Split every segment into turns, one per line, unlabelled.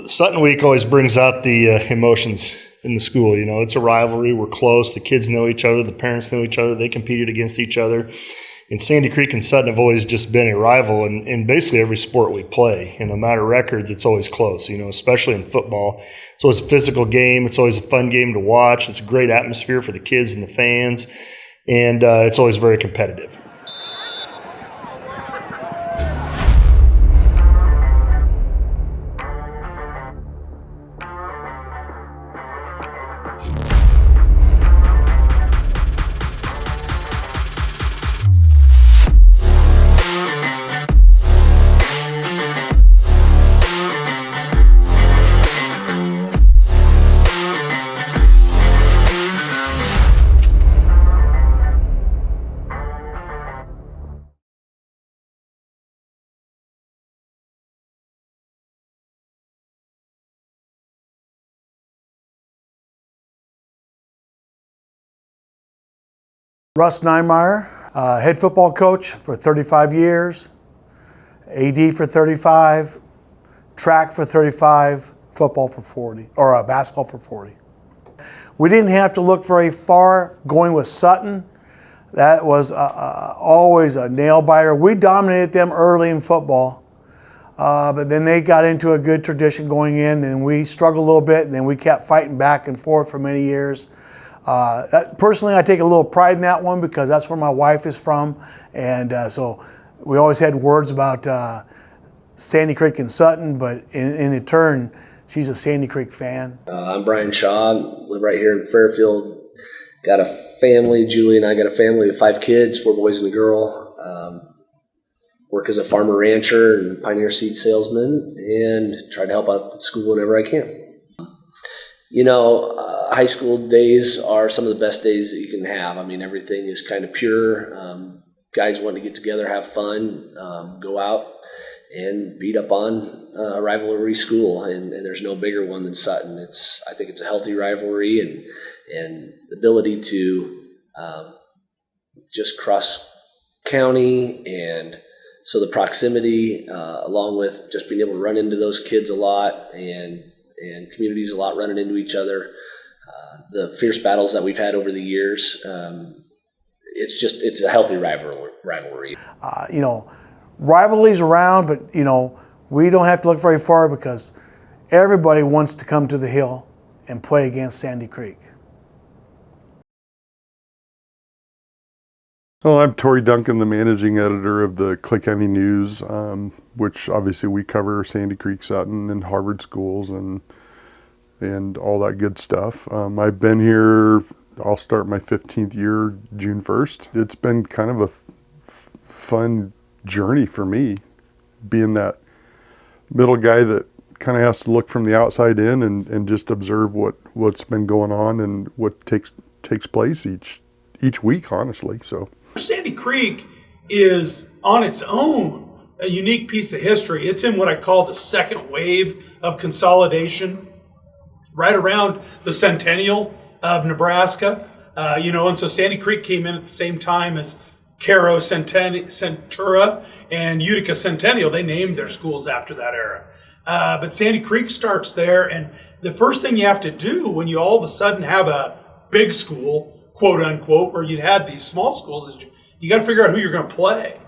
Sutton Week always brings out the emotions in the school. You know, it's a rivalry. We're close. The kids know each other. The parents know each other. They competed against each other. And Sandy Creek and Sutton have always just been a rival in basically every sport we play. And no matter records, it's always close, you know, especially in football. It's always a physical game. It's always a fun game to watch. It's a great atmosphere for the kids and the fans. And it's always very competitive.
Russ Neimeyer, head football coach for 35 years, AD for 35, track for 35, football for 40, or basketball for 40. We didn't have to look very far going with Sutton. That was always a nail biter. We dominated them early in football, but then they got into a good tradition going in, and we struggled a little bit, and then we kept fighting back and forth for many years. Personally, I take a little pride in that one because that's where my wife is from, and so we always had words about Sandy Creek and Sutton, but in turn, she's a Sandy Creek fan.
I'm Brian Shaw, live right here in Fairfield. Got a family, Julie and I got a family of 5 kids, 4 boys and a girl. Work as a farmer rancher and pioneer seed salesman, and try to help out at school whenever I can. You know, high school days are some of the best days that you can have. I mean, everything is kind of pure. Guys want to get together, have fun, go out and beat up on a rivalry school. And there's no bigger one than Sutton. I think it's a healthy rivalry, and the ability to just cross county, and so the proximity, along with just being able to run into those kids a lot and communities a lot running into each other. The fierce battles that we've had over the years, it's a healthy rivalry.
You know, rivalries around, but, you know, we don't have to look very far because everybody wants to come to the Hill and play against Sandy Creek.
Well, I'm Tori Duncan, the managing editor of the Clay County News, which obviously we cover Sandy Creek, Sutton, and Harvard schools and all that good stuff. I've been here, I'll start my 15th year June 1st. It's been kind of a fun journey for me, being that middle guy that kind of has to look from the outside in and just observe what's been going on and what takes place each week, honestly. So
Sandy Creek is on its own a unique piece of history. It's in what I call the second wave of consolidation, right around the centennial of Nebraska. And so Sandy Creek came in at the same time as Cairo Centura and Utica Centennial. They named their schools after that era. But Sandy Creek starts there, and the first thing you have to do when you all of a sudden have a big school, quote unquote, where you had these small schools, is you got to figure out who you're going to play.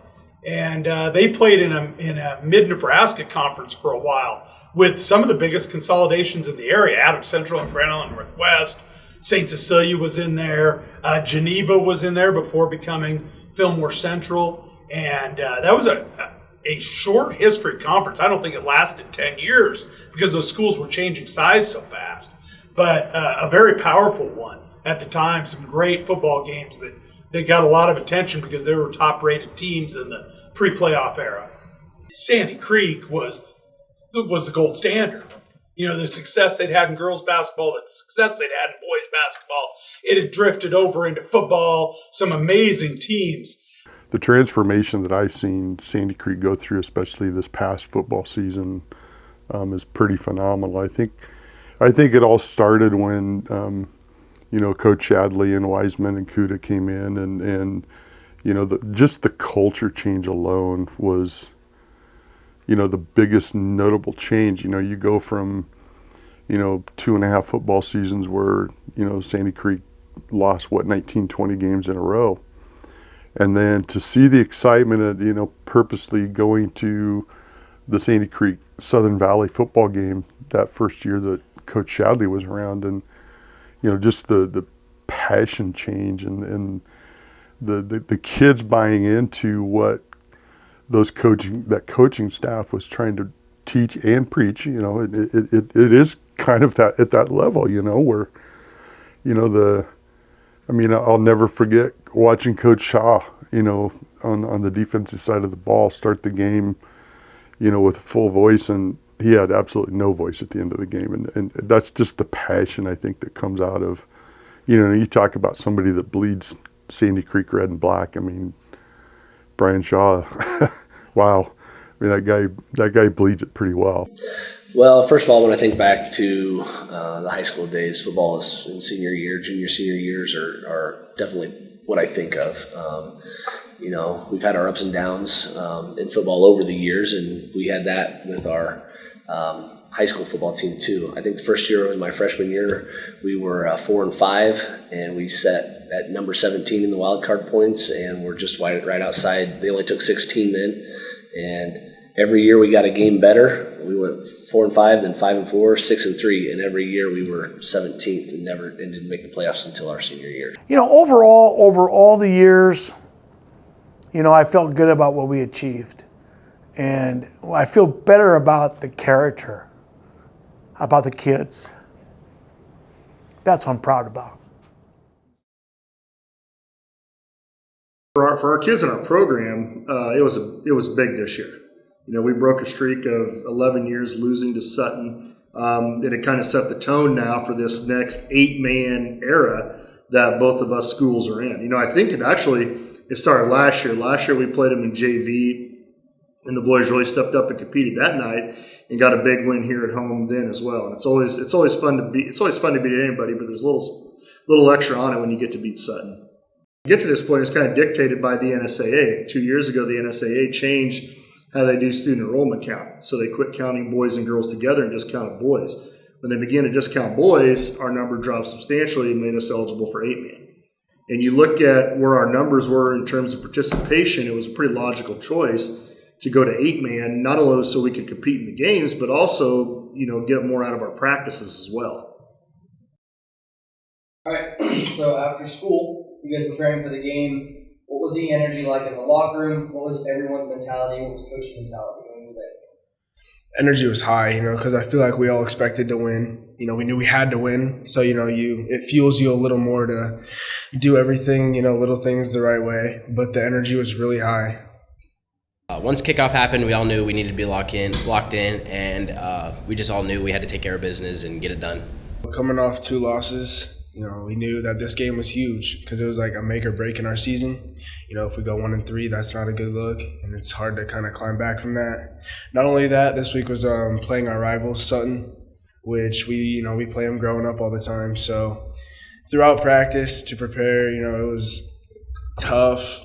And they played in a mid-Nebraska conference for a while with some of the biggest consolidations in the area. Adams Central and Grand Island Northwest. St. Cecilia was in there. Geneva was in there before becoming Fillmore Central. And that was a short history conference. I don't think it lasted 10 years because those schools were changing size so fast. But a very powerful one at the time. Some great football games that they got a lot of attention because they were top-rated teams in the pre-playoff era. Sandy Creek was the gold standard. You know, the success they'd had in girls basketball, the success they'd had in boys basketball, it had drifted over into football, some amazing teams.
The transformation that I've seen Sandy Creek go through, especially this past football season, is pretty phenomenal. I think it all started when Coach Shadley and Wiseman and Kuda came in, and just the culture change alone was, the biggest notable change. You go from, 2.5 football seasons where, Sandy Creek lost, 19, 20 games in a row. And then to see the excitement of, purposely going to the Sandy Creek Southern Valley football game that first year that Coach Shadley was around, and, just the passion change and the kids buying into what that coaching staff was trying to teach and preach. It is kind of that at that level, where, I'll never forget watching Coach Shaw, on the defensive side of the ball start the game, with full voice, and he had absolutely no voice at the end of the game. And that's just the passion, I think, that comes out of, you talk about somebody that bleeds Sandy Creek red and black. Brian Shaw, wow. That guy bleeds it pretty well.
Well, first of all, when I think back to the high school days, football is in senior year, junior, senior years are definitely what I think of. We've had our ups and downs in football over the years, and we had that with our high school football team too. I think the first year, in my freshman year, we were 4-5, and we set at number 17 in the wild card points, and we're just right outside. They only took 16 then, and every year we got a game better. We went 4-5, then 5-4, 6-3, and every year we were 17th and didn't make the playoffs until our senior year.
Overall, over all the years, I felt good about what we achieved. And I feel better about the character, about the kids. That's what I'm proud about.
For our kids in our program, it was big this year. We broke a streak of 11 years losing to Sutton, and it kind of set the tone now for this next 8-man era that both of us schools are in. I think it started last year. Last year we played them in JV, and the boys really stepped up and competed that night and got a big win here at home then as well. And it's always fun to beat anybody, but there's a little extra on it when you get to beat Sutton. To get to this point, it's kind of dictated by the NSAA. 2 years ago, the NSAA changed how they do student enrollment count. So they quit counting boys and girls together and just counted boys. When they began to just count boys, our number dropped substantially and made us eligible for 8-man. And you look at where our numbers were in terms of participation, it was a pretty logical choice to go to 8-man, not only so we could compete in the games, but also, get more out of our practices as well.
All right, so after school, you guys preparing for the game. What was the energy like in the locker room? What was everyone's mentality? What was coach's mentality going into that?
Energy was high, because I feel like we all expected to win. We knew we had to win. So, it fuels you a little more to do everything, little things the right way. But the energy was really high.
Once kickoff happened, we all knew we needed to be locked in, and we just all knew we had to take care of business and get it done.
Coming off 2 losses, we knew that this game was huge because it was like a make or break in our season. If we go 1-3, that's not a good look, and it's hard to kind of climb back from that. Not only that, this week was playing our rivals, Sutton, which we play them growing up all the time. So throughout practice to prepare, it was tough,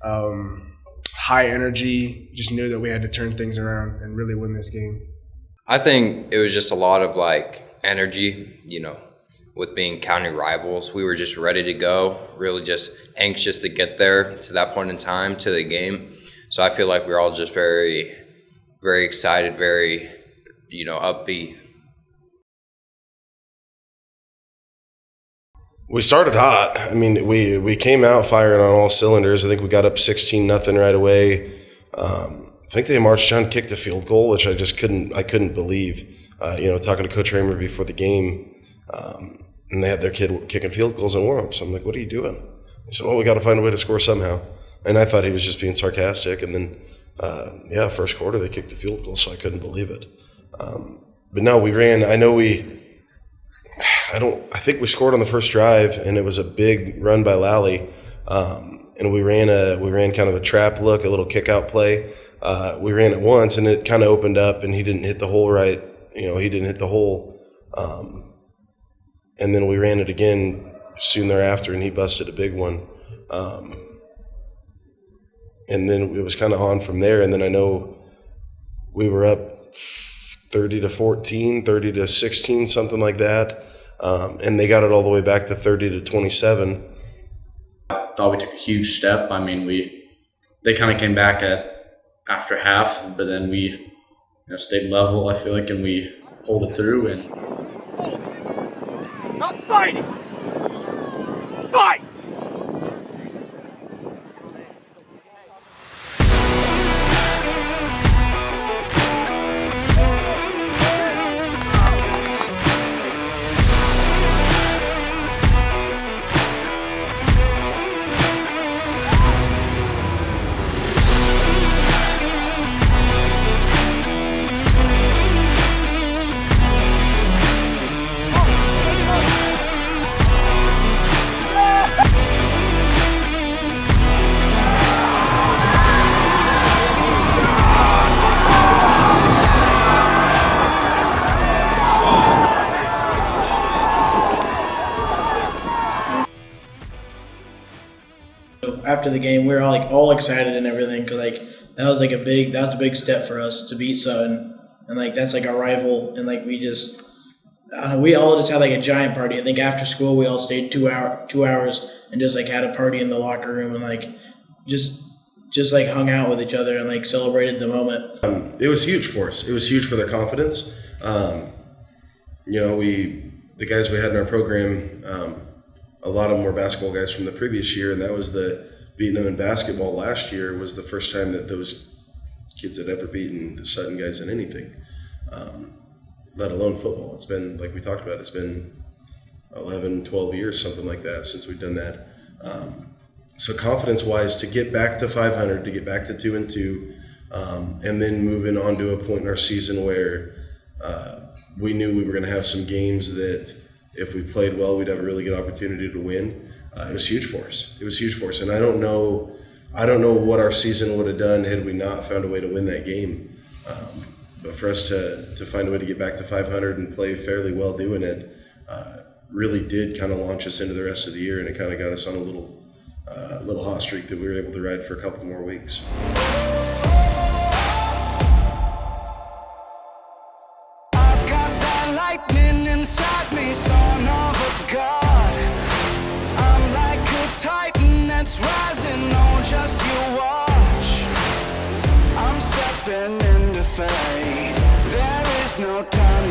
high energy. Just knew that we had to turn things around and really win this game.
I think it was just a lot of energy, with being county rivals. We were just ready to go, really just anxious to get there to that point in time, to the game. So I feel like we're all just very, very excited, very, upbeat.
We started hot. We came out firing on all cylinders. I think we got up 16-0 right away. I think they marched down, kicked a field goal, which I couldn't believe. Talking to Coach Raymer before the game, and they had their kid kicking field goals in warm-ups. So I'm like, what are you doing? He said, well, we got to find a way to score somehow. And I thought he was just being sarcastic. And then, first quarter, they kicked the field goal, so I couldn't believe it. But no, we ran. I think we scored on the first drive, and it was a big run by Lally. And we ran kind of a trap look, a little kick-out play. We ran it once, and it kind of opened up, and he didn't hit the hole right. He didn't hit the hole. And then we ran it again soon thereafter, and he busted a big one. And then it was kind of on from there. And then I know we were up 30-14, 30-16, something like that. And they got it all the way back to 30-27.
I thought we took a huge step. I mean, they kind of came back after half, but then we stayed level, I feel like, and we pulled it through. And
not fighting! Fight!
After the game, we were all excited and everything because that was a big step for us to beat Sutton, and that's our rival, and we all just had a giant party. I think after school we all stayed 2 hours and just had a party in the locker room and just hung out with each other and celebrated the moment.
It was huge for us. It was huge for their confidence. The guys we had in our program, a lot of them were basketball guys from the previous year, and that was beating them in basketball last year was the first time that those kids had ever beaten the Sutton guys in anything, let alone football. It's been, like we talked about, it's been 11, 12 years, something like that, since we've done that. So confidence-wise, to get back to 500, to get back to 2-2, and then moving on to a point in our season where we knew we were going to have some games that if we played well, we'd have a really good opportunity to win. It was huge for us. It was huge for us, and I don't know what our season would have done had we not found a way to win that game. But for us to find a way to get back to 500 and play fairly well doing it, really did kind of launch us into the rest of the year, and it kind of got us on a little hot streak that we were able to ride for a couple more weeks.
I've got that lightning inside me, son of a god. I'm like a titan that's rising on just you watch. I'm stepping into fate. There is no time